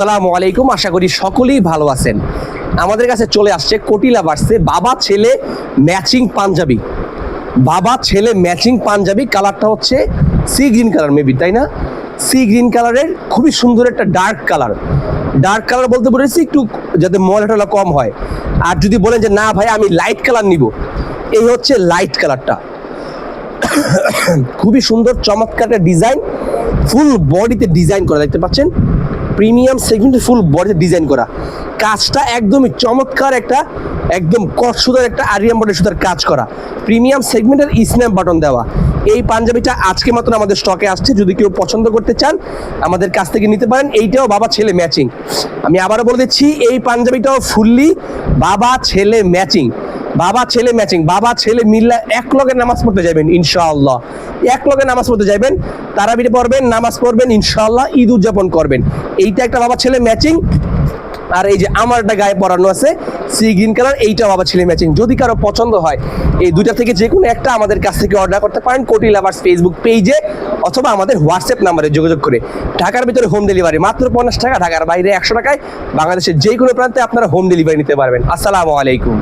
আসসালামু আলাইকুম, আশা করি সকলেই ভালো আছেন। আমাদের কাছে চলে আসছে কোটি লাভার্সে বাবা ছেলে ম্যাচিং পাঞ্জাবি। বাবা ছেলে ম্যাচিং পাঞ্জাবি, কালারটা হচ্ছে সি গ্রিন কালার, মেবি তাই না? সি গ্রিন কালারের খুবই সুন্দর একটা ডার্ক কালার। ডার্ক কালার বলতে বলেছি একটু যাতে ময়লাটা কম হয়। আর যদি বলেন যে না ভাই আমি লাইট কালার নিব, এই হচ্ছে লাইট কালারটা। খুবই সুন্দর চমৎকার একটা ডিজাইন, ফুল বডিতে ডিজাইন করা, দেখতে পাচ্ছেন প্রিমিয়াম সেগমেন্টে ফুল বডিতে ডিজাইন করা। কাজটা একদমই চমৎকার, একটা একদম কট সুতার একটা আরিয়াম বডি সুতার কাজ করা, প্রিমিয়াম সেগমেন্টের স্ন্যাপ বাটন দেওয়া। এই পাঞ্জাবিটা আজকে মাত্র আমাদের স্টকে আসছে, যদি কেউ পছন্দ করতে চান আমাদের কাছ থেকে নিতে পারেন। এইটাও বাবা ছেলে ম্যাচিং। আমি আবারও বলে দিচ্ছি, এই পাঞ্জাবিটাও ফুললি বাবা ছেলে ম্যাচিং। বাবা ছেলে ম্যাচিং, বাবা ছেলে মিল্লা এক লগে নামাজ পড়তে যাবেন ইনশাআল্লাহ। এক লগে নামাজ পড়তে যাবেন, তারাবিতে পড়বেন, নামাজ পড়বেন, ইনশাআল্লাহ ঈদ উদযাপন করবেন। এইটা একটা বাবা ছেলে ম্যাচিং। আর এই যে আমারটা গায়ে পরানো আছে সি গ্রিন কালার, এইটা বাবা ছেলে ম্যাচিং। যদি কারো পছন্দ হয় এই দুইটা থেকে যে কোনো একটা আমাদের কাছ থেকে অর্ডার করতে পারেন কোটি লাভার্স ফেসবুক পেজে, অথবা আমাদের হোয়াটসঅ্যাপ নাম্বারে যোগাযোগ করে। ঢাকার ভিতরে হোম ডেলিভারি মাত্র 50 টাকা, ঢাকার বাইরে 100 টাকায়। বাংলাদেশের যে কোনো প্রান্তে আপনারা হোম ডেলিভারি নিতে পারবেন। আসসালামু আলাইকুম।